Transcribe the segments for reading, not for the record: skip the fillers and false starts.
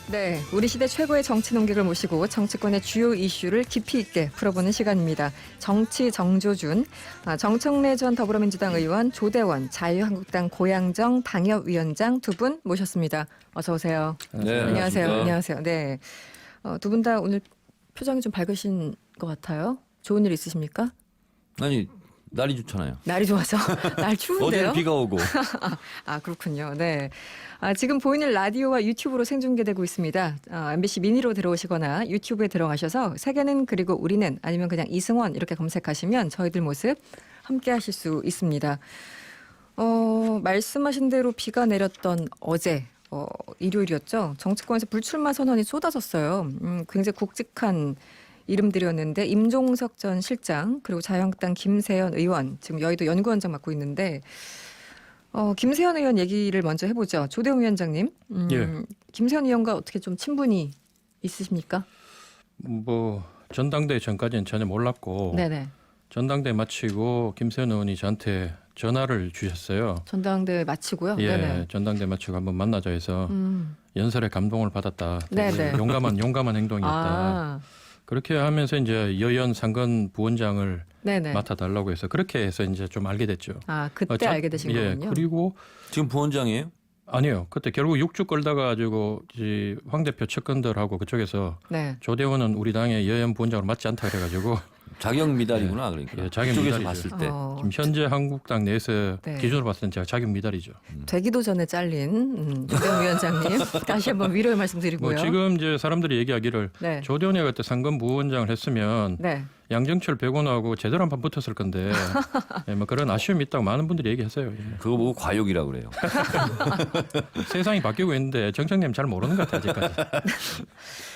네, 우리 시대 최고의 정치 논객을 모시고 정치권의 주요 이슈를 깊이 있게 풀어보는 시간입니다. 정치 정조준, 정청래 전 더불어민주당 의원, 조대원 자유한국당 고양정 당협위원장 두 분 모셨습니다. 어서 오세요. 네, 안녕하세요. 안녕하십니까. 안녕하세요. 네, 두 분 다 오늘 표정이 좀 밝으신 것 같아요. 좋은 일 있으십니까? 아니 날이 좋잖아요. 날이 좋아서 날 추운데요. 어제는 비가 오고. 아, 그렇군요. 네. 지금 보이는 라디오와 유튜브로 생중계되고 있습니다. MBC 미니로 들어오시거나 유튜브에 들어가셔서 세계는 그리고 우리는 아니면 그냥 이승원 이렇게 검색하시면 저희들 모습 함께 하실 수 있습니다. 말씀하신 대로 비가 내렸던 어제 일요일이었죠. 정치권에서 불출마 선언이 쏟아졌어요. 굉장히 굵직한 이름들이었는데 임종석 전 실장 그리고 자유한국당 김세현 의원 지금 여의도 연구원장 맡고 있는데 김세현 의원 얘기를 먼저 해보죠. 조대웅 위원장님, 예. 김세현 의원과 어떻게 좀 친분이 있으십니까? 뭐 전당대회 전까지는 전혀 몰랐고 네네. 전당대회 마치고 김세현 의원이 저한테 전화를 주셨어요. 전당대회 마치고요. 예, 네네. 전당대회 마치고 한번 만나자 해서 연설에 감동을 받았다. 네네. 용감한 행동이었다. 아, 그렇게 하면서 이제 여연 상근 부원장을 네네. 맡아달라고 해서 그렇게 해서 이제 좀 알게 됐죠. 아, 그때 알게 되신 예, 거군요. 그리고 지금 부원장이에요? 아니요. 그때 결국 6주 끌다가 가지고 황 대표 측근들하고 그쪽에서 네. 조대원은 우리 당의 여연 부원장으로 맞지 않다 그래가지고 자격 미달이구나 그러니까. 예, 자격 그쪽에서 미달이죠. 봤을 때. 지금 현재 한국당 내에서 네. 기준으로 봤을 때는 제가 자격 미달이죠. 되기도 전에 잘린 조대웅 위원장님 다시 한번 위로의 말씀드리고요. 뭐 지금 이제 사람들이 얘기하기를 네. 조대원이 그때 상근 부원장을 했으면 네. 양정철 백원하고 제대로 한판 붙었을 건데 예, 뭐 그런 아쉬움이 있다고 많은 분들이 얘기하세요. 예. 그거 보고 과욕이라고 그래요. 세상이 바뀌고 있는데 정청님 잘 모르는 것 같아요. 아직까지.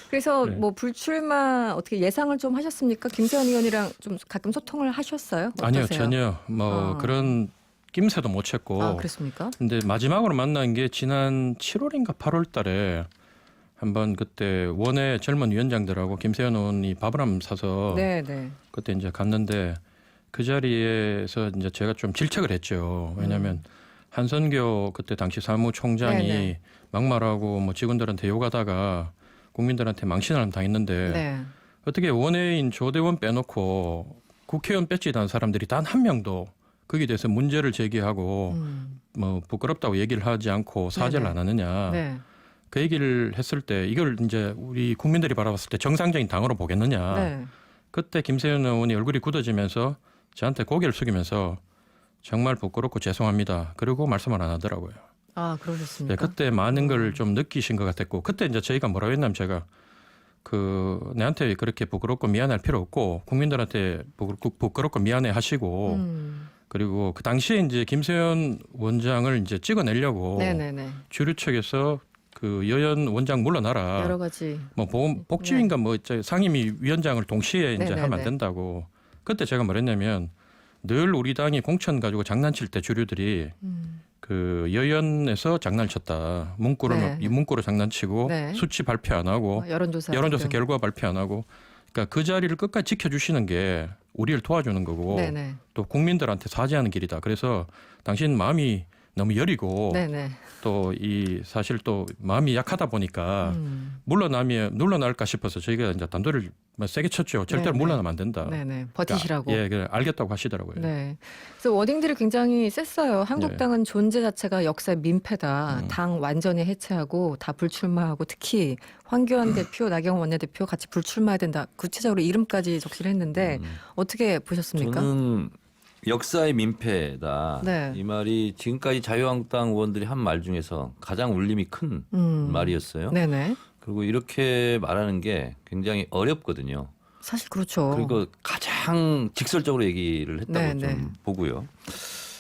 그래서 네. 뭐 불출마 어떻게 예상을 좀 하셨습니까? 김세현 의원이랑 좀 가끔 소통을 하셨어요? 어떠세요? 아니요, 전혀 뭐 그런 낌새도 못 챘고. 아, 그렇습니까? 근데 마지막으로 만난 게 지난 7월인가 8월 달에 한번 그때 원외 젊은 위원장들하고 김세현 의원이 밥을 한번 사서 네, 네. 그때 이제 갔는데 그 자리에서 이제 제가 좀 질책을 했죠. 왜냐하면 한선교 그때 당시 사무총장이 네네. 막말하고 뭐 직원들한테 욕하다가 국민들한테 망신을 한번 당했는데 네. 어떻게 원외인 조대원 빼놓고 국회의원 배지 단 사람들이 단 한 명도 거기에 대해서 문제를 제기하고 뭐 부끄럽다고 얘기를 하지 않고 사죄를 네네. 안 하느냐. 네. 그 얘기를 했을 때 이걸 이제 우리 국민들이 바라봤을 때 정상적인 당으로 보겠느냐. 네. 그때 김세현 의원이 얼굴이 굳어지면서 저한테 고개를 숙이면서 정말 부끄럽고 죄송합니다. 그리고 말씀을 안 하더라고요. 아, 네, 그러셨습니까? 그때 많은 걸 좀 느끼신 것 같았고 그때 이제 저희가 뭐라고 했냐면 제가 내한테 그렇게 부끄럽고 미안할 필요 없고 국민들한테 부끄럽고 미안해 하시고 그리고 그 당시에 이제 김세현 원장을 이제 찍어내려고 네네네. 주류 측에서 그 여연 원장 물러나라. 여러 가지. 뭐 복지위인가 뭐 상임위 위원장을 동시에 이제 네네네. 하면 안 된다고. 그때 제가 뭐랬냐면 늘 우리 당이 공천 가지고 장난칠 때 주류들이 그 여연에서 장난을 쳤다. 네. 이 문구로 장난치고 네. 수치 발표 안 하고 여론조사. 여론조사 지금. 결과 발표 안 하고. 그러니까 그 자리를 끝까지 지켜주시는 게 우리를 도와주는 거고 네네. 또 국민들한테 사죄하는 길이다. 그래서 당신 마음이 너무 여리고 네네. 또 이 사실 또 마음이 약하다 보니까 물러날까 싶어서 저희가 이제 단도를 세게 쳤죠. 절대로 네네. 물러나면 안 된다. 네네. 버티시라고. 그러니까, 예, 그래, 알겠다고 하시더라고요. 네. 그래서 워딩들이 굉장히 셌어요. 한국당은 네. 존재 자체가 역사의 민폐다. 당 완전히 해체하고 다 불출마하고 특히 황교안 대표, 나경원 원내대표 같이 불출마해야 된다. 구체적으로 이름까지 적시를 했는데 어떻게 보셨습니까? 저는 역사의 민폐다. 네. 이 말이 지금까지 자유한국당 의원들이 한 말 중에서 가장 울림이 큰 말이었어요. 네네. 그리고 이렇게 말하는 게 굉장히 어렵거든요. 사실 그렇죠. 그리고 가장 직설적으로 얘기를 했다고 네, 좀 네. 보고요.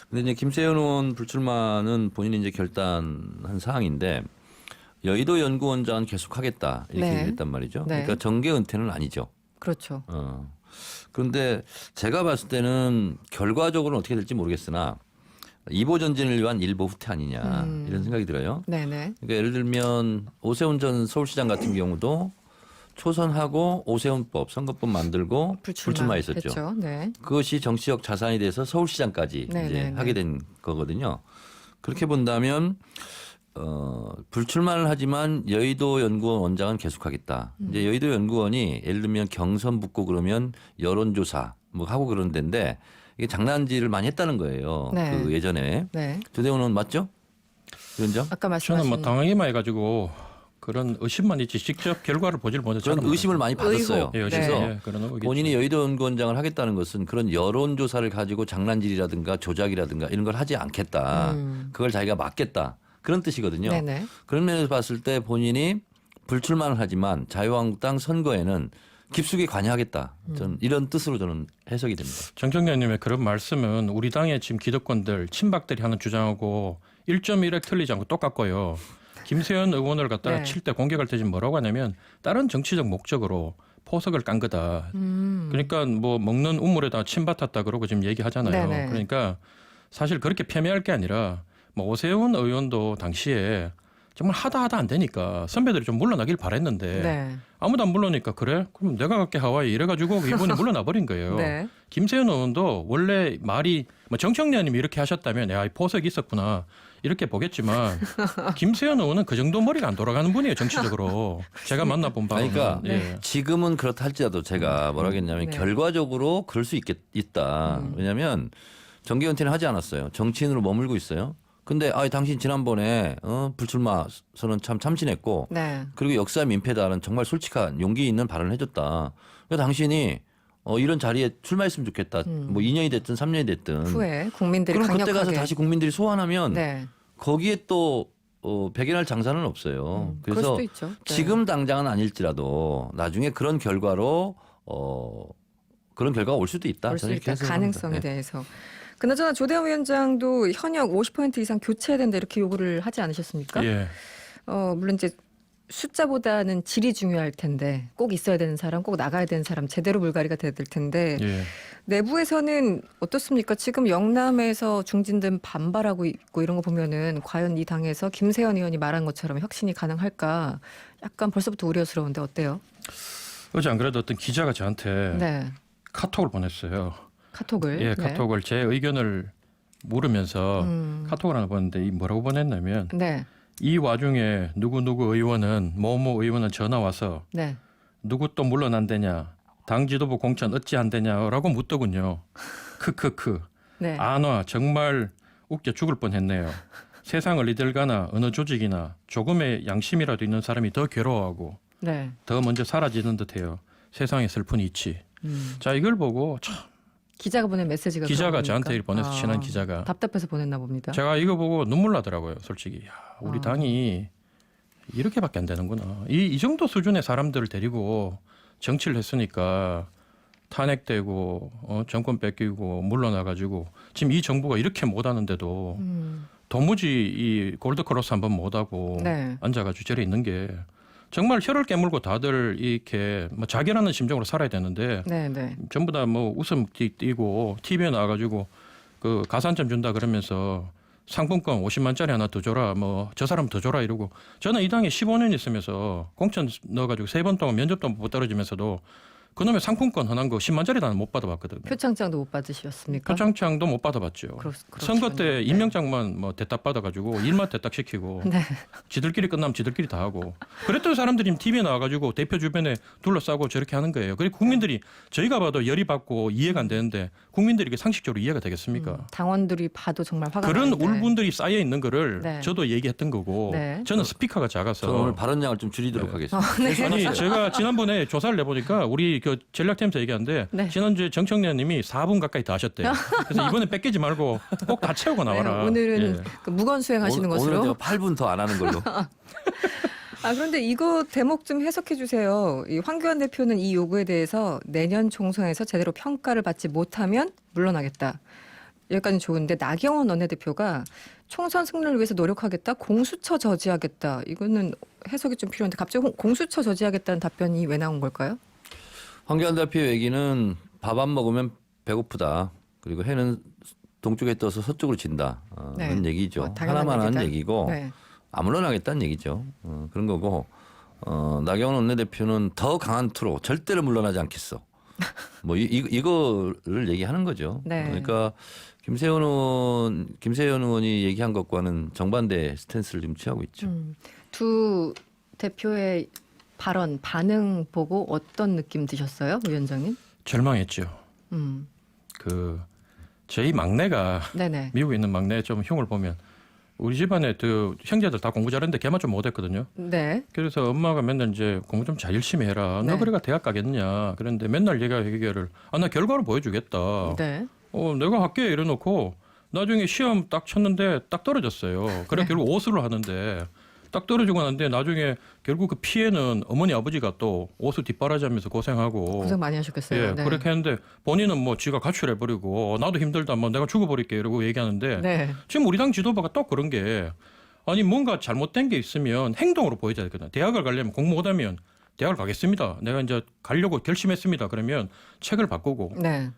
근데 이제 김세현 의원 불출마는 본인이 이제 결단한 사항인데 여의도 연구원장은 계속하겠다 이렇게 네. 얘기했단 말이죠. 네. 그러니까 정계 은퇴는 아니죠. 그렇죠. 그런데 제가 봤을 때는 결과적으로는 어떻게 될지 모르겠으나 이보 전진을 위한 일보 후퇴 아니냐 이런 생각이 들어요. 네네. 그러니까 예를 들면 오세훈 전 서울시장 같은 경우도 초선하고 오세훈법 선거법 만들고 불출마했었죠. 했죠. 네. 그것이 정치적 자산이 돼서 서울시장까지 네, 이제 네, 네. 하게 된 거거든요. 그렇게 본다면 불출마를 하지만 여의도 연구원 원장은 계속하겠다. 이제 여의도 연구원이 예를 들면 경선 붙고 그러면 여론조사 뭐 하고 그런 데인데 이게 장난질을 많이 했다는 거예요. 네. 그 예전에 네. 조대원 의원 맞죠? 위원장? 아까 저는 말씀하신 뭐 당하기만 해가지고 그런 의심만 있지 직접 결과를 보질 못해서 그런 의심을 많이 받았어요. 의혹. 예, 의심. 네. 예, 그런 의혹이 본인이 있죠. 여의도 연구원장을 하겠다는 것은 그런 여론조사를 가지고 장난질이라든가 조작이라든가 이런 걸 하지 않겠다. 그걸 자기가 막겠다. 그런 뜻이거든요. 네네. 그런 면에서 봤을 때 본인이 불출마를 하지만 자유한국당 선거에는 깊숙이 관여하겠다. 저는 이런 뜻으로 저는 해석이 됩니다. 정청래님의 그런 말씀은 우리 당의 지금 기득권들 친박들이 하는 주장하고 1.1획 틀리지 않고 똑같고요. 김세현 의원을 갖다가 네. 칠 때 공격할 때 지금 뭐라고 하냐면 다른 정치적 목적으로 포석을 깐 거다. 그러니까 뭐 먹는 우물에다 침 뱉었다 그러고 지금 얘기하잖아요. 네네. 그러니까 사실 그렇게 폄훼할 게 아니라 뭐 오세훈 의원도 당시에 정말 하다 안 되니까 선배들이 좀 물러나길 바랬는데 네. 아무도 안 물러니까 그래? 그럼 내가 갈게 하와이 이래가지고 이분이 물러나 버린 거예요. 네. 김세현 의원도 원래 말이 뭐 정청래 의원님이 이렇게 하셨다면 야, 이 포석이 있었구나 이렇게 보겠지만 김세현 의원은 그 정도 머리가 안 돌아가는 분이에요 정치적으로. 제가 만나본 바로는. 그러니까 예. 지금은 그렇다 할지라도 제가 뭐라 하겠냐면 네. 결과적으로 그럴 수 있다. 왜냐하면 정계 은퇴는 하지 않았어요. 정치인으로 머물고 있어요. 근데 당신 지난번에 불출마 선언 참 참신했고 네. 그리고 역사 민폐다는 정말 솔직한 용기 있는 발언을 해줬다. 그러니까 당신이 이런 자리에 출마했으면 좋겠다. 뭐 2년이 됐든 3년이 됐든. 후에 국민들이 그럼 강력하게. 그때 가서 다시 국민들이 소환하면 네. 거기에 또 배견할 장사는 없어요. 그럴 그래서 수도 있죠. 네. 지금 당장은 아닐지라도 나중에 그런 결과로 그런 결과가 올 수도 있다. 올 수 저는 이렇게 있다. 해석을 가능성에 합니다. 네. 대해서. 그나저나 조대원 위원장도 현역 50% 이상 교체해야 된다 이렇게 요구를 하지 않으셨습니까? 예. 물론 이제 숫자보다는 질이 중요할 텐데 꼭 있어야 되는 사람, 꼭 나가야 되는 사람 제대로 물갈이가 돼야 될 텐데 예. 내부에서는 어떻습니까? 지금 영남에서 중진들 반발하고 있고 이런 거 보면은 과연 이 당에서 김세현 의원이 말한 것처럼 혁신이 가능할까? 약간 벌써부터 우려스러운데 어때요? 어제 안 그래도 어떤 기자가 저한테 네, 카톡을 보냈어요. 카톡을. 예, 네. 카톡을 제 의견을 물으면서 카톡을 하나 보냈는데 이 뭐라고 보냈냐면 네, 이 와중에 누구 의원은 뭐뭐 의원은 전화 와서 네. 누구 또 물러난대냐 당 지도부 공천 어찌 안 되냐라고 묻더군요. 크크크 네. 안 와 정말 웃겨 죽을 뻔했네요. 세상을 이들 가나 어느 조직이나 조금의 양심이라도 있는 사람이 더 괴로워하고 네. 더 먼저 사라지는 듯해요. 세상에 슬픈 이치. 자 이걸 보고 참 기자가 보낸 메시지가 기자가 그런 저한테 겁니까? 보내서 친한 기자가 답답해서 보냈나 봅니다. 제가 이거 보고 눈물 나더라고요. 솔직히 야, 우리 당이 이렇게밖에 안 되는구나. 이 정도 수준의 사람들을 데리고 정치를 했으니까 탄핵되고 정권 뺏기고 물러나가지고 지금 이 정부가 이렇게 못하는데도 도무지 이 골드크로스 한번 못하고 네. 앉아가지고 저리 있는 게 정말 혀를 깨물고 다들 이렇게 뭐 자기라는 심정으로 살아야 되는데 네, 네. 전부 다 뭐 웃음 띄고 TV에 나와가지고 그 가산점 준다 그러면서 상품권 50만짜리 하나 더 줘라 뭐 저 사람 더 줘라 이러고 저는 이 당에 15년 있으면서 공천 넣어가지고 3번 동안 면접도 못 떨어지면서도 그놈의 상품권 흔한 거 10만짜리 나는 못 받아봤거든요. 표창장도 못 받으셨습니까? 표창장도 못 받아봤죠. 선거 때 그렇군요. 임명장만 뭐 대딱 받아가지고 일만 대딱 시키고 네. 지들끼리 끝나면 지들끼리 다 하고 그랬던 사람들이 TV에 나와가지고 대표 주변에 둘러싸고 저렇게 하는 거예요. 그리고 국민들이 저희가 봐도 열이 받고 이해가 안 되는데 국민들이 이게 상식적으로 이해가 되겠습니까? 당원들이 봐도 정말 화가 그런 나는데. 울분들이 쌓여 있는 거를 네. 저도 얘기했던 거고 네. 저는 스피커가 작아서 저는 오늘 발언량을 좀 줄이도록 하겠습니다. 아니 제가 지난번에 조사를 내보니까 우리 그 전략팀에서 얘기하는데 네. 지난주에 정청래님이 4분 가까이 더 하셨대요. 그래서 이번에 뺏기지 말고 꼭 다 채우고 나와라. 네, 오늘은 예. 그 무건 수행하시는 것으로. 오늘은 8분 더 안 하는 걸로. 그런데 이거 대목 좀 해석해 주세요. 이 황교안 대표는 이 요구에 대해서 내년 총선에서 제대로 평가를 받지 못하면 물러나겠다. 여기까지 좋은데 나경원 원내대표가 총선 승리를 위해서 노력하겠다. 공수처 저지하겠다. 이거는 해석이 좀 필요한데 갑자기 공수처 저지하겠다는 답변이 왜 나온 걸까요? 황교안 대표 얘기는 밥 안 먹으면 배고프다. 그리고 해는 동쪽에 떠서 서쪽으로 진다. 네. 그런 얘기죠. 당연한 하나만 한 얘기다. 얘기고 네. 안 물러나겠다는 얘기죠. 그런 거고 나경원 원내대표는 더 강한 투로 절대로 물러나지 않겠어. 뭐 이거를 얘기하는 거죠. 네. 그러니까 김세현 의원이 얘기한 것과는 정반대 스탠스를 지금 취하고 있죠. 두 대표의 발언 반응 보고 어떤 느낌 드셨어요, 위원장님? 절망했죠. 음. 저희 막내가 네네. 미국에 있는 막내 좀 흉을 보면 우리 집안에 그 형제들 다 공부 잘했는데 걔만 좀 못했거든요. 네. 그래서 엄마가 맨날 이제 공부 좀 잘 열심히 해라. 네. 너 그래가 대학 가겠냐. 그런데 맨날 얘가 해결을 나 결과를 보여주겠다. 네. 내가 할게 이래놓고 나중에 시험 딱 쳤는데 딱 떨어졌어요. 그래 네. 결국 오수를 하는데 딱 떨어지고 나는데 나중에 결국 그 피해는 어머니 아버지가 또 오수 뒷바라지하면서 고생하고 고생 많이 하셨겠어요. 예, 네. 그렇게 했는데 본인은 뭐 지가 가출해버리고 나도 힘들다 뭐 내가 죽어버릴게 이러고 얘기하는데 네. 지금 우리 당 지도부가 또 그런 게 아니 뭔가 잘못된 게 있으면 행동으로 보여줘야 되거든. 대학을 가려면 공부 못하면 대학을 가겠습니다. 내가 이제 가려고 결심했습니다. 그러면 책을 바꾸고 네.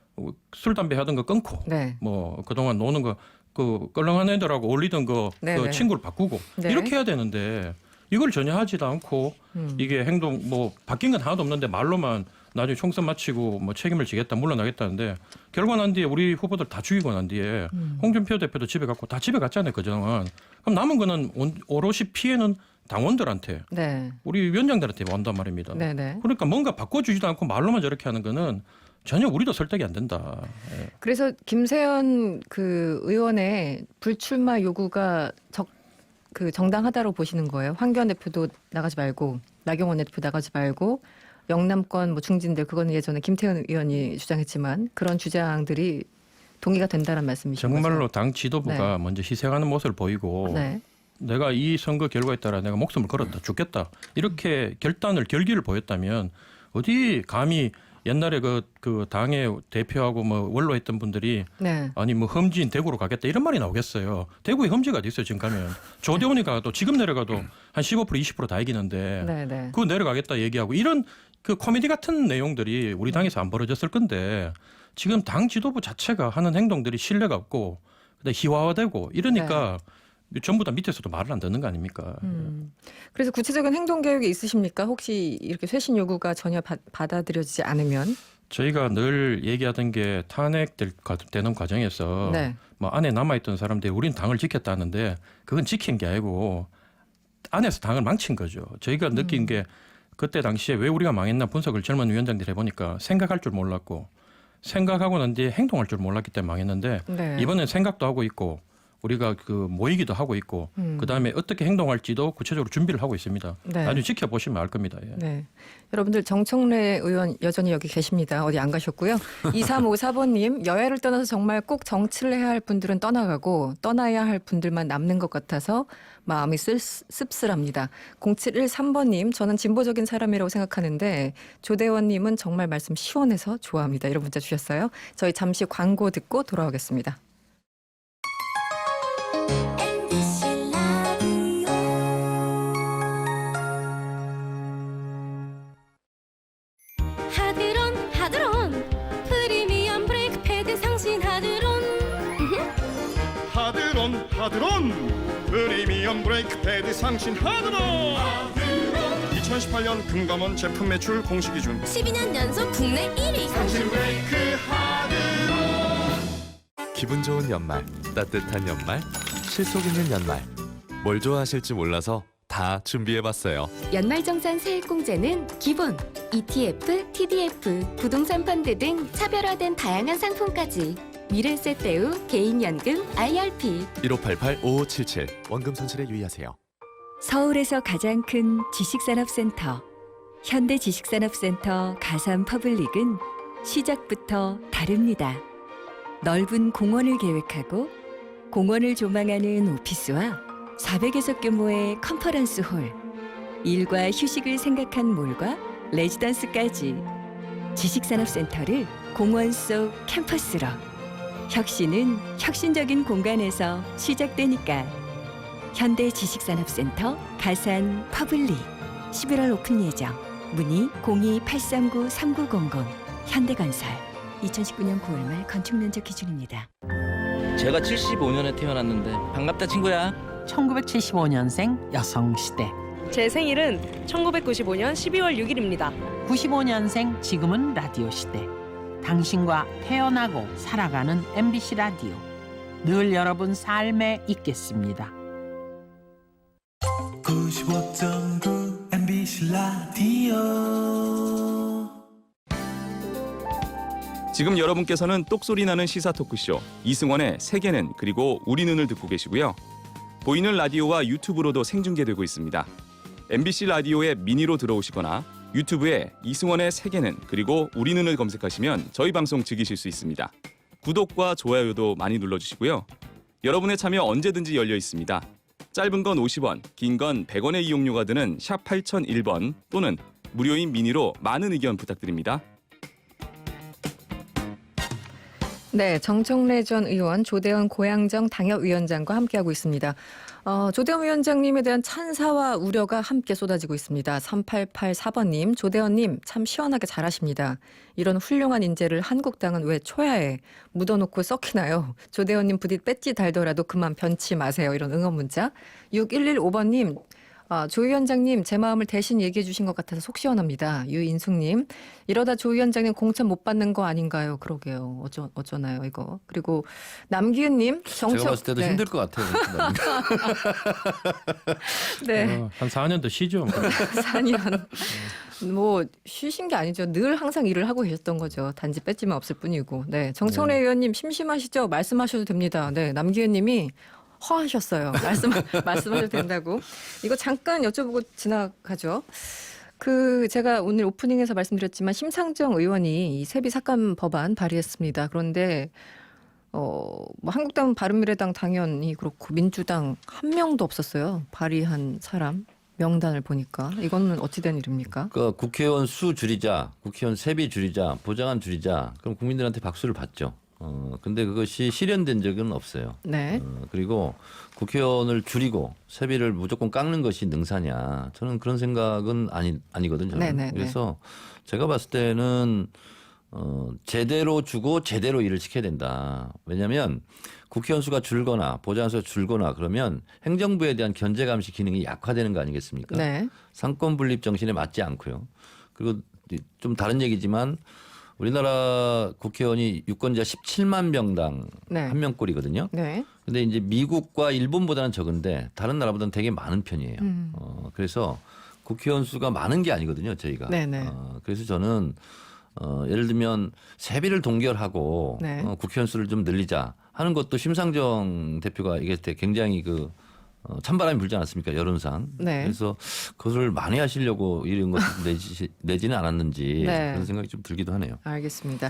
술 담배 하던 거 끊고 네. 뭐 그동안 노는 거 그 껄렁한 애들하고 어울리던 거 네, 그 네. 친구를 바꾸고 네. 이렇게 해야 되는데 이걸 전혀 하지도 않고 이게 행동 뭐 바뀐 건 하나도 없는데 말로만 나중에 총선 마치고 뭐 책임을 지겠다 물러나겠다는데 결과 난 뒤에 우리 후보들 다 죽이고 난 뒤에 홍준표 대표도 집에 갔고 다 집에 갔잖아요 그동안. 그럼 남은 거는 오롯이 피해는 당원들한테 네. 우리 위원장들한테 온단 말입니다. 네. 네. 그러니까 뭔가 바꿔주지도 않고 말로만 저렇게 하는 거는 전혀 우리도 설득이 안 된다. 예. 그래서 김세현 그 의원의 불출마 요구가 정당하다고 보시는 거예요. 황교안 대표도 나가지 말고 나경원 대표 나가지 말고 영남권 뭐 중진들 그거는 예전에 김태현 의원이 주장했지만 그런 주장들이 동의가 된다는 말씀이신 거죠? 정말로 당 지도부가 먼저 희생하는 모습을 보이고 네. 내가 이 선거 결과에 따라 내가 목숨을 걸었다 죽겠다 이렇게 결기를 보였다면 어디 감히 옛날에 그 당의 대표하고 뭐 원로했던 분들이 네. 아니 뭐 험지인 대구로 가겠다 이런 말이 나오겠어요. 대구에 험지가 어디 있어요 지금 가면. 조대원이 가도 지금 내려가도 한 15% 20% 다 이기는데 네. 네. 그거 내려가겠다 얘기하고 이런 그 코미디 같은 내용들이 우리 당에서 안 벌어졌을 건데 지금 당 지도부 자체가 하는 행동들이 신뢰가 없고 그다음에 희화화되고 이러니까 전부 다 밑에서도 말을 안 듣는 거 아닙니까? 그래서 구체적인 행동 계획이 있으십니까? 혹시 이렇게 쇄신 요구가 전혀 받아들여지지 않으면? 저희가 늘 얘기하던 게 탄핵되는 과정에서 네. 뭐 안에 남아있던 사람들이 우리는 당을 지켰다는데 그건 지킨 게 아니고 안에서 당을 망친 거죠. 저희가 느낀 게 그때 당시에 왜 우리가 망했나 분석을 젊은 위원장들이 해보니까 생각할 줄 몰랐고 생각하고 난 뒤에 행동할 줄 몰랐기 때문에 망했는데 네. 이번엔 생각도 하고 있고 우리가 그 모이기도 하고 있고 그다음에 어떻게 행동할지도 구체적으로 준비를 하고 있습니다. 네. 나중에 지켜보시면 알 겁니다. 예. 네. 여러분들 정청래 의원 여전히 여기 계십니다. 어디 안 가셨고요. 2354번님 여야를 떠나서 정말 꼭 정치를 해야 할 분들은 떠나가고 떠나야 할 분들만 남는 것 같아서 마음이 씁쓸합니다. 0713번님 저는 진보적인 사람이라고 생각하는데 조대원님은 정말 말씀 시원해서 좋아합니다. 이런 문자 주셨어요. 저희 잠시 광고 듣고 돌아오겠습니다. 하드론 프리미엄 브레이크 패드 상신 하드론 하드론 프리미엄 브레이크 패드 상신 하드론 2018년 금감원 제품 매출 공식 기준 12년 연속 국내 1위 상신 브레이크 하드론. 기분 좋은 연말, 따뜻한 연말, 실속 있는 연말. 뭘 좋아하실지 몰라서 다 준비해봤어요. 연말정산 세액공제는 기본, ETF, TDF, 부동산 펀드 등 차별화된 다양한 상품까지 미래세대우, 개인연금, IRP 1588-5577 원금 손실에 유의하세요. 서울에서 가장 큰 지식산업센터 현대지식산업센터 가삼퍼블릭은 시작부터 다릅니다. 넓은 공원을 계획하고 공원을 조망하는 오피스와 400여석 규모의 컨퍼런스 홀, 일과 휴식을 생각한 몰과 레지던스까지 지식산업센터를 공원 속 캠퍼스로 혁신은 혁신적인 공간에서 시작되니까 현대지식산업센터 가산 퍼블릭 11월 오픈 예정 문의 02-839-3900 현대건설 2019년 9월 말 건축 면적 기준입니다. 제가 75년에 태어났는데 반갑다 친구야. 1975년생 여성시대. 제 생일은 1995년 12월 6일입니다. 95년생 지금은 라디오 시대. 당신과 태어나고 살아가는 MBC 라디오. 늘 여러분 삶에 있겠습니다. 95.9 MBC 라디오. 지금 여러분께서는 똑소리 나는 시사 토크쇼 이승원의 세계는 그리고 우리 눈을 듣고 계시고요. 보이는 라디오와 유튜브로도 생중계되고 있습니다. MBC 라디오의 미니로 들어오시거나 유튜브에 이승원의 세계는 그리고 우리 눈을 검색하시면 저희 방송 즐기실 수 있습니다. 구독과 좋아요도 많이 눌러주시고요. 여러분의 참여 언제든지 열려 있습니다. 짧은 건 50원, 긴 건 100원의 이용료가 드는 샵 8001번 또는 무료인 미니로 많은 의견 부탁드립니다. 네, 정청래 전 의원, 조대원 고양정 당협위원장과 함께하고 있습니다. 조대원 위원장님에 대한 찬사와 우려가 함께 쏟아지고 있습니다. 3884번님, 조대원님 참 시원하게 잘하십니다. 이런 훌륭한 인재를 한국당은 왜 초야에 묻어놓고 썩히나요? 조대원님 부디 배지 달더라도 그만 변치 마세요. 이런 응원 문자. 6115번님, 조 위원장님 제 마음을 대신 얘기해 주신 것 같아서 속 시원합니다. 유인숙님, 이러다 조 위원장님 공천 못 받는 거 아닌가요? 그러게요. 어쩌나요 이거. 그리고 남기은님, 제가 봤을 때도 네. 힘들 것 같아요. 네. 한 4년 더 쉬죠. 4년. 뭐 쉬신 게 아니죠. 늘 항상 일을 하고 계셨던 거죠. 단지 배지만 없을 뿐이고. 네, 정청래 의원님 심심하시죠? 말씀하셔도 됩니다. 네, 남기은님이 허하셨어요. 말씀하셔도 된다고. 이거 잠깐 여쭤보고 지나가죠. 제가 오늘 오프닝에서 말씀드렸지만 심상정 의원이 이 세비 삭감 법안 발의했습니다. 그런데 뭐 한국당 바른미래당 당연히 그렇고 민주당 한 명도 없었어요. 발의한 사람 명단을 보니까 이거는 어찌된 일입니까? 그러니까 국회의원 수 줄이자, 국회의원 세비 줄이자, 보장안 줄이자. 그럼 국민들한테 박수를 받죠. 근데 그것이 실현된 적은 없어요. 네. 그리고 국회의원을 줄이고 세비를 무조건 깎는 것이 능사냐? 저는 그런 생각은 아니거든요. 저는. 네네네. 그래서 제가 봤을 때는 제대로 주고 제대로 일을 시켜야 된다. 왜냐하면 국회의원 수가 줄거나 보좌관 수가 줄거나 그러면 행정부에 대한 견제 감시 기능이 약화되는 거 아니겠습니까? 네. 상권 분립 정신에 맞지 않고요. 그리고 좀 다른 얘기지만 우리나라 국회의원이 유권자 17만 명당 네. 한 명꼴이거든요. 네. 근데 이제 미국과 일본보다는 적은데 다른 나라보다는 되게 많은 편이에요. 그래서 국회의원 수가 많은 게 아니거든요, 저희가. 네네. 그래서 저는 예를 들면 세비를 동결하고 네. 국회의원 수를 좀 늘리자 하는 것도 심상정 대표가 얘기할 때 굉장히 찬바람이 불지 않았습니까? 여론상. 네. 그래서 그것을 만회하시려고 이런 것을 내지는 않았는지 네. 그런 생각이 좀 들기도 하네요. 알겠습니다.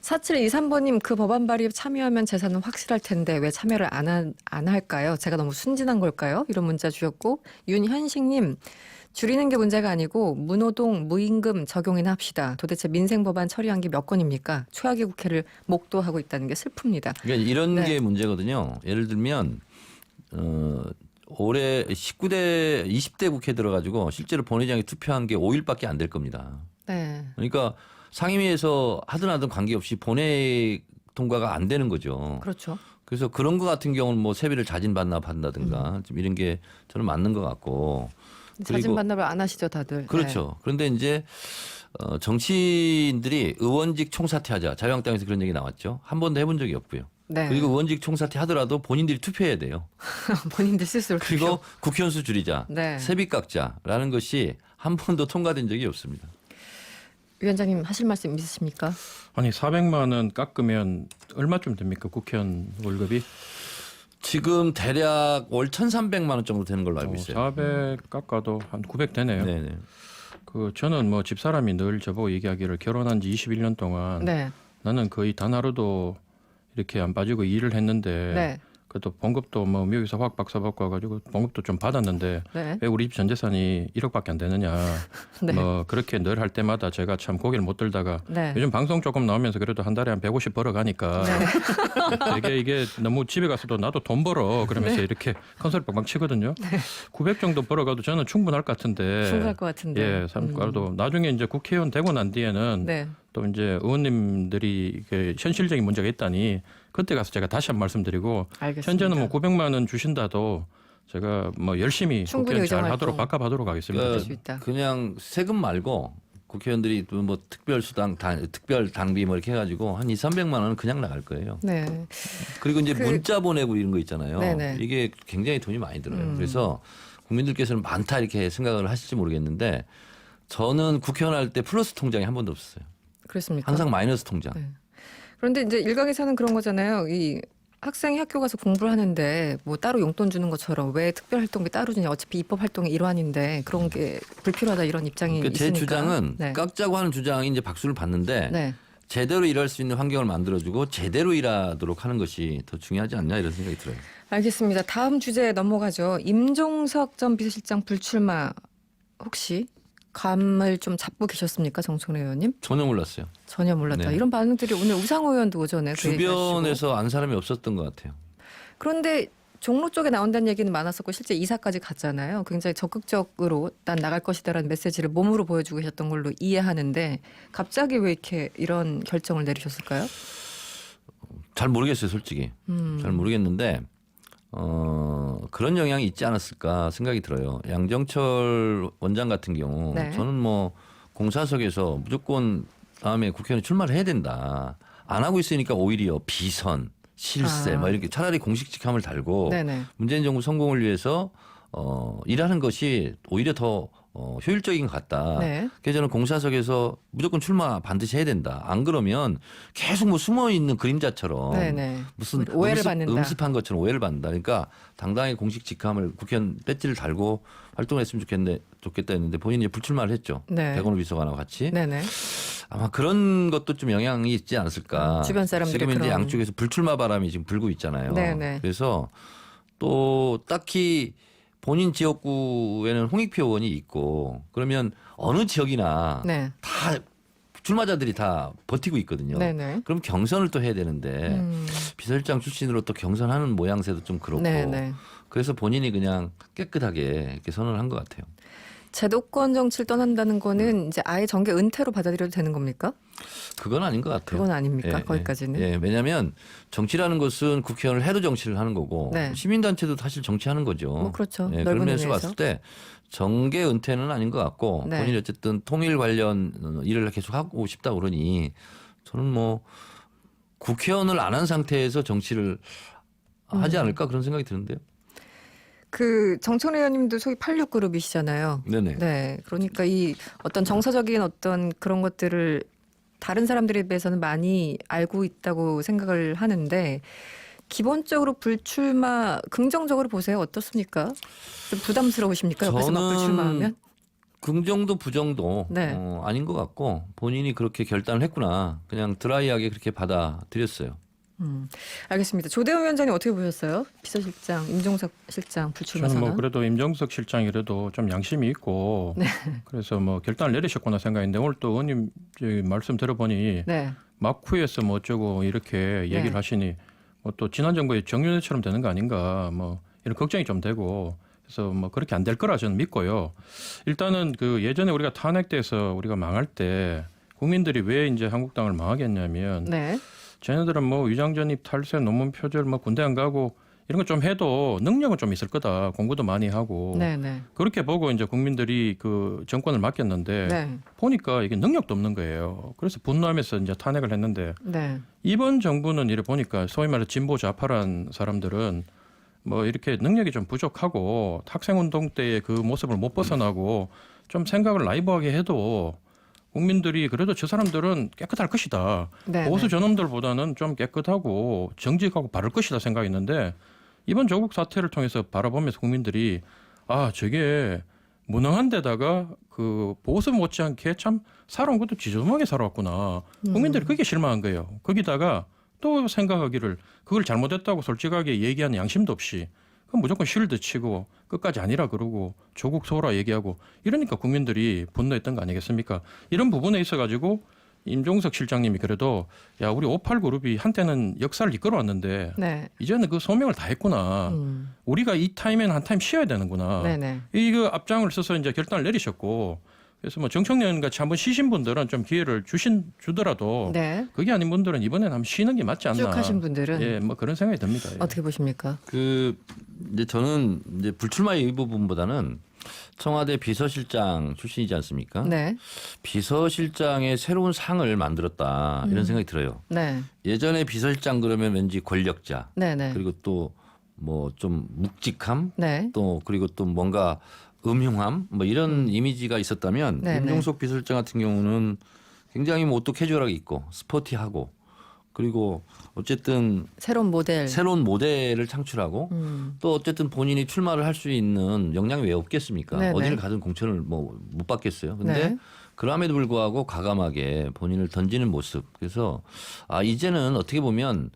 4723번님, 그 법안 발의에 참여하면 재산은 확실할 텐데 왜 참여를 안 할까요? 제가 너무 순진한 걸까요? 이런 문자 주셨고, 윤현식님, 줄이는 게 문제가 아니고 무노동, 무임금 적용이나 합시다. 도대체 민생 법안 처리한 게 몇 건입니까? 최악의 국회를 목도하고 있다는 게 슬픕니다. 그러니까 이런 네. 게 문제거든요. 예를 들면 올해 20대 국회 들어가지고 실제로 본회의장에 투표한 게 5일밖에 안 될 겁니다. 네. 그러니까 상임위에서 하든 관계없이 본회의 통과가 안 되는 거죠. 그렇죠. 그래서 그런 거 같은 경우는 뭐 세비를 자진 반납한다든가 좀 이런 게 저는 맞는 것 같고. 자진 그리고 반납을 안 하시죠, 다들. 그렇죠. 그런데 이제 정치인들이 의원직 총사퇴하자. 자유한국당에서 그런 얘기 나왔죠. 한 번도 해본 적이 없고요. 네. 그리고 의원직 총사퇴 하더라도 본인들이 투표해야 돼요. 본인들 스스로. 그리고 국회의원 수 줄이자. 네. 세비 깎자라는 것이 한 번도 통과된 적이 없습니다. 위원장님 하실 말씀 있으십니까? 아니 400만 원 깎으면 얼마쯤 됩니까? 국회의원 월급이? 지금 대략 월 1,300만 원 정도 되는 걸로 알고 있어요. 400 깎아도 한 900 되네요. 네네. 저는 뭐 집사람이 늘 저보고 얘기하기를 결혼한 지 21년 동안 네. 나는 거의 단 하루도 이렇게 안 빠지고 일을 했는데 네. 그것도 봉급도 뭐 미국에서 확 박사 받고 와가지고 봉급도 좀 받았는데 네. 왜 우리 집 전재산이 1억밖에 안 되느냐. 네. 뭐 그렇게 늘 할 때마다 제가 참 고개를 못 들다가 네. 요즘 방송 조금 나오면서 그래도 한 달에 한 150 벌어가니까 되게 이게 너무 집에 가서도 나도 돈 벌어 그러면서 네. 이렇게 컨소리 빵빵 치거든요. 900 정도 벌어가도 저는 충분할 것 같은데. 충분할 것 같은데. 예, 그래도 나중에 이제 국회의원 되고 난 뒤에는 네. 또 이제 의원님들이 현실적인 문제가 있다니 그때 가서 제가 다시 한 말씀드리고 알겠습니다. 현재는 뭐 900만 원 주신다도 제가 뭐 열심히 충분히 국회의원 잘 의정 하도록 활동. 바꿔보도록 하겠습니다. 그럴 수 있다. 그냥 세금 말고 국회의원들이 또 뭐 특별 수당, 특별 당비 뭐 이렇게 해가지고 한 200~300만 원은 그냥 나갈 거예요. 네. 그리고 이제 문자 보내고 이런 거 있잖아요. 네네. 이게 굉장히 돈이 많이 들어요. 그래서 국민들께서는 많다 이렇게 생각을 하실지 모르겠는데 저는 국회의원 할 때 플러스 통장이 한 번도 없었어요. 그렇습니까? 항상 마이너스 통장. 네. 그런데 이제 일각에서는 그런 거잖아요. 이 학생이 학교 가서 공부를 하는데 뭐 따로 용돈 주는 것처럼 왜 특별 활동비 따로 주냐. 어차피 입법 활동의 일환인데 그런 게 불필요하다 이런 입장이 그러니까 제 있으니까. 주장은 네. 깎자고 하는 주장이 이제 박수를 받는데 네. 제대로 일할 수 있는 환경을 만들어주고 제대로 일하도록 하는 것이 더 중요하지 않냐 이런 생각이 들어요. 알겠습니다. 다음 주제에 넘어가죠. 임종석 전 비서실장 불출마 혹시 감을 좀 잡고 계셨습니까, 정청래 의원님? 전혀 몰랐어요. 전혀 몰랐다. 네. 이런 반응들이 오늘 우상호 의원도 오전에 그 얘기하시고. 주변에서 안 사람이 없었던 것 같아요. 그런데 종로 쪽에 나온다는 얘기는 많았었고 실제 이사까지 갔잖아요. 굉장히 적극적으로 난 나갈 것이다라는 메시지를 몸으로 보여주고 계셨던 걸로 이해하는데 갑자기 왜 이렇게 이런 결정을 내리셨을까요? 잘 모르겠어요, 솔직히. 잘 모르겠는데 그런 영향이 있지 않았을까 생각이 들어요. 양정철 원장 같은 경우 네. 저는 뭐 공사석에서 무조건 다음에 국회의원 출마를 해야 된다. 안 하고 있으니까 오히려 비선, 실세 뭐 이렇게 차라리 공식직함을 달고 네네. 문재인 정부 성공을 위해서 일하는 것이 오히려 더 효율적인 것 같다. 네. 그래서 저는 공사석에서 무조건 출마 반드시 해야 된다. 안 그러면 계속 뭐 숨어 있는 그림자처럼 네네. 무슨 오해를 받는다. 음습한 것처럼 오해를 받는다. 그러니까 당당히 공식 직함을 국회의원 배지를 달고 활동했으면 좋겠다 했는데 본인이 불출마를 했죠. 네. 백원우 비서관과 같이. 네네. 아마 그런 것도 좀 영향이 있지 않았을까. 주변 사람들의 지금 이제 그런. 양쪽에서 불출마 바람이 지금 불고 있잖아요. 네네. 그래서 또 딱히 본인 지역구에는 홍익표 의원이 있고 그러면 어느 지역이나 네. 다 출마자들이 다 버티고 있거든요. 네네. 그럼 경선을 또 해야 되는데 비서실장 출신으로 또 경선하는 모양새도 좀 그렇고 네네. 그래서 본인이 그냥 깨끗하게 이렇게 선언을 한 것 같아요. 제도권 정치를 떠난다는 거는 이제 아예 정계 은퇴로 받아들여도 되는 겁니까? 그건 아닌 것 같아요. 그건 아닙니까? 예, 거기까지는. 예, 왜냐하면 정치라는 것은 국회의원을 해도 정치를 하는 거고 네. 시민단체도 사실 정치하는 거죠. 뭐 그렇죠. 예, 넓은 그런 면에서 의미에서. 봤을 때 정계 은퇴는 아닌 것 같고 네. 본인이 어쨌든 통일 관련 일을 계속 하고 싶다 그러니 저는 뭐 국회의원을 안 한 상태에서 정치를 하지 않을까 그런 생각이 드는데요. 그 정청래 의원님도 소위 86그룹이시잖아요. 네네. 네. 그러니까 이 어떤 정서적인 어떤 그런 것들을 다른 사람들에 비해서는 많이 알고 있다고 생각을 하는데 기본적으로 불출마 긍정적으로 보세요. 어떻습니까? 좀 부담스러우십니까? 옆에서 막 저는 불출마하면? 긍정도 부정도 네. 아닌 것 같고 본인이 그렇게 결단을 했구나. 그냥 드라이하게 그렇게 받아들였어요. 알겠습니다. 조대원 위원장님 어떻게 보셨어요? 비서실장, 임종석 실장 불출마 저는 선언. 뭐 그래도 임종석 실장이라도 좀 양심이 있고 네. 그래서 뭐 결단을 내리셨구나 생각했는데 오늘 또 의원님 저기 말씀 들어보니 네. 막후에서 뭐 어쩌고 이렇게 얘기를 네. 하시니 뭐 또 지난 정부의 정윤회처럼 되는 거 아닌가 뭐 이런 걱정이 좀 되고 그래서 뭐 그렇게 안 될 거라 저는 믿고요. 일단은 그 예전에 우리가 탄핵돼서 우리가 망할 때 국민들이 왜 이제 한국당을 망하겠냐면 네. 쟤네들은 뭐 위장전입, 탈세, 논문 표절, 뭐 군대 안 가고 이런 거 좀 해도 능력은 좀 있을 거다. 공부도 많이 하고 네. 네. 그렇게 보고 이제 국민들이 그 정권을 맡겼는데 네. 보니까 이게 능력도 없는 거예요. 그래서 분노하면서 이제 탄핵을 했는데 네. 이번 정부는 이래 보니까 소위 말해 진보 좌파란 사람들은 뭐 이렇게 능력이 좀 부족하고 학생운동 때의 그 모습을 못 벗어나고 좀 생각을 나이브하게 해도 국민들이 그래도 저 사람들은 깨끗할 것이다. 네. 보수 저놈들보다는 좀 깨끗하고 정직하고 바를 것이다 생각했는데 이번 조국 사태를 통해서 바라보면서 국민들이 아 저게 무능한 데다가 그 보수 못지않게 참 살아온 것도 지저분하게 살아왔구나. 국민들이 그게 실망한 거예요. 거기다가 또 생각하기를 그걸 잘못했다고 솔직하게 얘기하는 양심도 없이 그럼 무조건 쉴드 치고 끝까지 아니라 그러고 조국 소라 얘기하고 이러니까 국민들이 분노했던 거 아니겠습니까? 이런 부분에 있어가지고 임종석 실장님이 그래도 야 우리 58그룹이 한때는 역사를 이끌어왔는데 네. 이제는 그 소명을 다 했구나. 우리가 이 타임에는 한 타임 쉬어야 되는구나. 네네. 이거 앞장을 서서 이제 결단을 내리셨고 그래서 뭐 정청래 같이 한번 쉬신 분들은 좀 기회를 주더라도 네. 그게 아닌 분들은 이번에는 한번 쉬는 게 맞지 않나. 쭉 하신 분들은 예, 뭐 그런 생각이 듭니다. 예. 어떻게 보십니까? 그 이제 저는 이제 불출마의 이 부분보다는 청와대 비서실장 출신이지 않습니까? 네. 비서실장의 새로운 상을 만들었다 이런 생각이 들어요. 네. 예전에 비서실장 그러면 왠지 권력자 네. 네. 그리고 또 뭐 좀 묵직함 네. 또 그리고 또 뭔가 음흉함 뭐 이런 이미지가 있었다면 네, 임종석 비서실장 같은 경우는 굉장히 뭐 옷도 캐주얼하게 입고 스포티하고 그리고 어쨌든 새로운 모델. 새로운 모델을 창출하고 또 어쨌든 본인이 출마를 할 수 있는 역량이 왜 없겠습니까? 네네. 어디를 가든 공천을 뭐 못 받겠어요. 근데 네. 그럼에도 불구하고 과감하게 본인을 던지는 모습. 그래서 이제는 어떻게 보면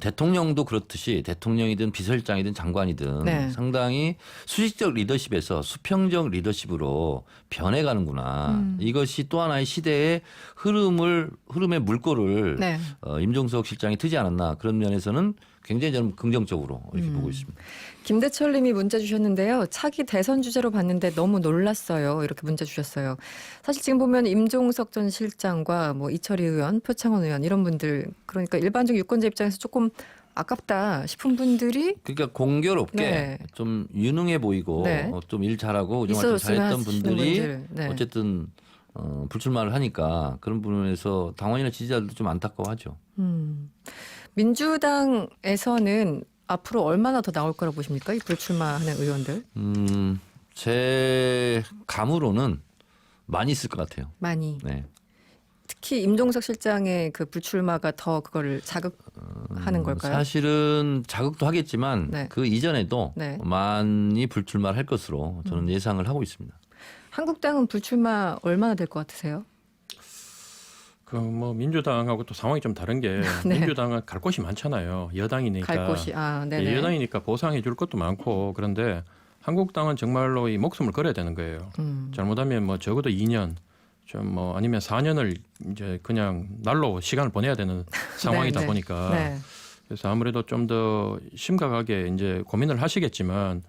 대통령도 그렇듯이 대통령이든 비서실장이든 장관이든 네. 상당히 수직적 리더십에서 수평적 리더십으로 변해가는구나. 이것이 또 하나의 시대의 흐름의 물꼬를 네. 임종석 실장이 트지 않았나 그런 면에서는 굉장히 저는 긍정적으로 이렇게 보고 있습니다. 김대철 님이 문자 주셨는데요. 차기 대선 주제로 봤는데 너무 놀랐어요. 이렇게 문자 주셨어요. 사실 지금 보면 임종석 전 실장과 뭐 이철희 의원, 표창원 의원 이런 분들 그러니까 일반적 유권자 입장에서 조금 아깝다 싶은 분들이 그러니까 공교롭게 네. 좀 유능해 보이고 네. 좀 일 잘하고 우정활동 있었으면 잘했던 하시는 분들이 분들. 네. 어쨌든 불출마를 하니까 그런 부분에서 당원이나 지지자들도 좀 안타까워하죠. 민주당에서는 앞으로 얼마나 더 나올 거라고 보십니까? 이 불출마하는 의원들 제 감으로는 많이 있을 것 같아요. 많이. 네. 특히 임종석 실장의 그 불출마가 더 그거를 자극하는 걸까요? 사실은 자극도 하겠지만 네. 그 이전에도 네. 많이 불출마를 할 것으로 저는 예상을 하고 있습니다. 한국당은 불출마 얼마나 될 것 같으세요? 그 뭐 민주당하고 또 상황이 좀 다른 게 네. 민주당은 갈 곳이 많잖아요. 여당이니까. 갈 곳이 네네. 여당이니까 보상해 줄 것도 많고 그런데 한국당은 정말로 이 목숨을 걸어야 되는 거예요. 잘못하면 뭐 적어도 2년 좀 뭐 아니면 4년을 이제 그냥 날로 시간을 보내야 되는 상황이다 네. 보니까 네. 그래서 아무래도 좀 더 심각하게 이제 고민을 하시겠지만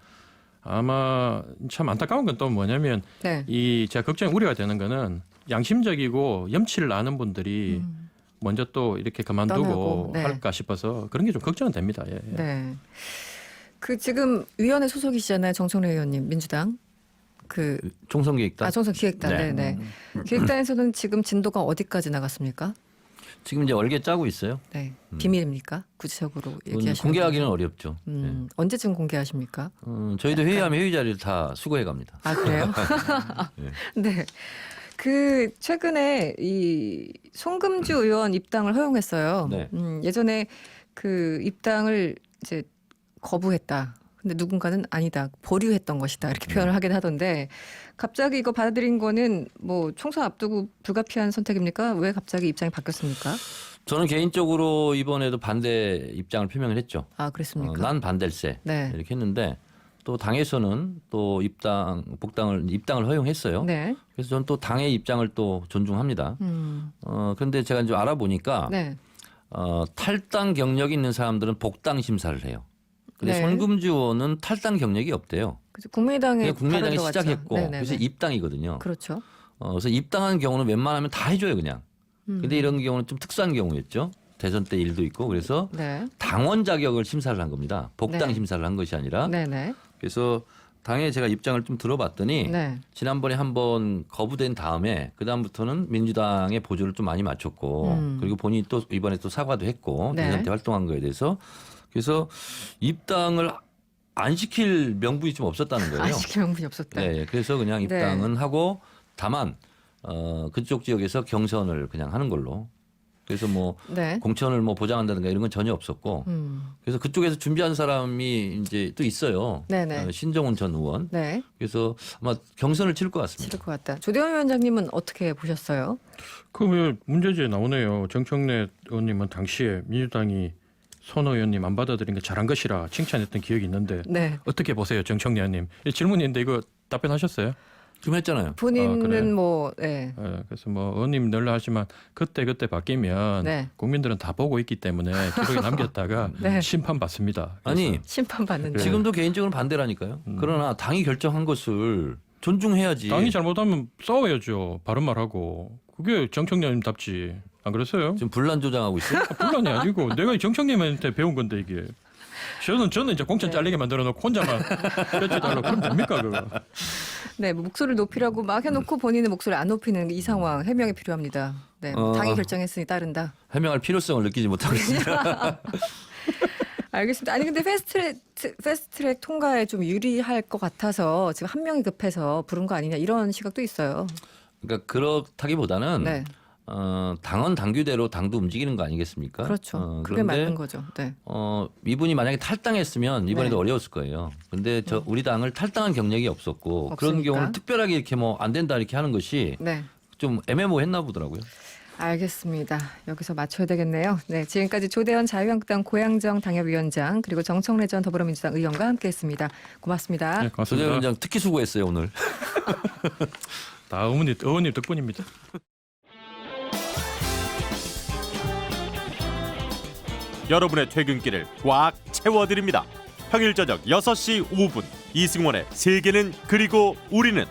아마 참 안타까운 건 또 뭐냐면 네. 이 제가 걱정 우려가 되는 거는 양심적이고 염치를 아는 분들이 먼저 또 이렇게 그만두고 떠나고, 네. 할까 싶어서 그런 게 좀 걱정은 됩니다. 예. 네. 그 지금 위원회 소속이시잖아요, 정청래 의원님, 민주당. 그 총선기획단. 총선기획단. 네. 네. 기획단에서는 지금 진도가 어디까지 나갔습니까? 지금 이제 얼개 짜고 있어요. 네. 비밀입니까? 구체적으로 그건 얘기하시는 공개하기는 건가요? 어렵죠. 네. 언제쯤 공개하십니까? 저희도 회의하면 회의 자리를 다 수거해 갑니다. 아 그래요? 네. 그 최근에 이 송금주 의원 입당을 허용했어요. 네. 예전에 그 입당을 이제 거부했다. 근데 누군가는 아니다. 보류했던 것이다. 이렇게 표현을 하긴 하던데 갑자기 이거 받아들인 거는 뭐 총선 앞두고 불가피한 선택입니까? 왜 갑자기 입장이 바뀌었습니까? 저는 개인적으로 이번에도 반대 입장을 표명을 했죠. 아 그랬습니까? 난 반댈세 네. 이렇게 했는데 또 당에서는 또 입당을 허용했어요. 네. 그래서 저는 또 당의 입장을 또 존중합니다. 그런데 제가 이제 알아보니까 네. 탈당 경력이 있는 사람들은 복당 심사를 해요. 근데 네. 손금주 의원은 탈당 경력이 없대요. 그래서 국민의당에 그냥 국민의당이 바로 들어갔죠. 시작했고 네네네. 그래서 입당이거든요. 그렇죠. 그래서 입당한 경우는 웬만하면 다 해줘요 그냥. 근데 이런 경우는 좀 특수한 경우였죠. 대선 때 일도 있고 그래서 네. 당원 자격을 심사를 한 겁니다. 복당 네. 심사를 한 것이 아니라. 네네. 그래서 당에 제가 입장을 좀 들어봤더니 네. 지난번에 한번 거부된 다음에 그 다음부터는 민주당의 보조를 좀 많이 맞췄고 그리고 본인이 또 이번에 또 사과도 했고 네. 대선 때 활동한 거에 대해서 그래서 입당을 안 시킬 명분이 좀 없었다는 거예요. 안 시킬 명분이 없었다. 네, 그래서 그냥 입당은 하고 다만 그쪽 지역에서 경선을 그냥 하는 걸로. 그래서 뭐 네. 공천을 뭐 보장한다든가 이런 건 전혀 없었고. 그래서 그쪽에서 준비한 사람이 이제 또 있어요. 네네. 신정훈 전 의원. 네. 그래서 아마 경선을 치를 것 같습니다. 치를 것 같다. 조대원 위원장님은 어떻게 보셨어요? 그 문제제 나오네요. 정청래 의원님은 당시에 민주당이 손 의원님 안 받아들인 게 잘한 것이라 칭찬했던 기억이 있는데 네. 어떻게 보세요, 정청래 의원님? 질문인데 이거 답변하셨어요? 좀 했잖아요. 본인은 그래요? 뭐 네. 그래서 뭐 의원님 늘 하지만 그때 바뀌면 네. 국민들은 다 보고 있기 때문에 기록에 남겼다가 네. 심판 받습니다. 아니 심판받는다. 지금도 개인적으로 반대라니까요. 그러나 당이 결정한 것을 존중해야지. 당이 잘못하면 싸워야죠. 바른 말하고. 그게 정청래 의원님답지. 안 그랬어요? 지금 분란 조장하고 있어요. 분란이 아니고 내가 정청래한테 배운 건데 이게. 저는 이제 공천 잘리게 만들어 놓고 혼자만 뺏겨달라고 그럼 됩니까 그거? 네, 뭐 목소리를 높이라고 막 해놓고 본인의 목소리를 안 높이는 이 상황 해명이 필요합니다. 네, 당이 결정했으니 따른다. 해명할 필요성을 느끼지 못하고 있습니다. 알겠습니다. 아니 근데 패스트트랙 통과에 좀 유리할 것 같아서 지금 한 명이 급해서 부른 거 아니냐 이런 시각도 있어요. 그러니까 그렇다기보다는 네, 당헌 당규대로 당도 움직이는 거 아니겠습니까? 그렇죠. 그게 그런데 맞는 거죠. 네. 이분이 만약에 탈당했으면 이번에도 네. 어려웠을 거예요. 근데 우리 당을 탈당한 경력이 없었고 그런 없으니까. 경우는 특별하게 이렇게 뭐 안 된다 이렇게 하는 것이 네. 좀 애매모호했나 보더라고요. 알겠습니다. 여기서 맞춰야 되겠네요. 네, 지금까지 조대현 자유한국당 고양정 당협위원장 그리고 정청래 전 더불어민주당 의원과 함께했습니다. 고맙습니다. 네, 조재 고맙습니다. 위원장 특히 수고했어요 오늘. 다 의원님 덕분입니다. 여러분의 퇴근길을 꽉 채워드립니다. 평일 저녁 6시 5분 이승원의 세계는 그리고 우리는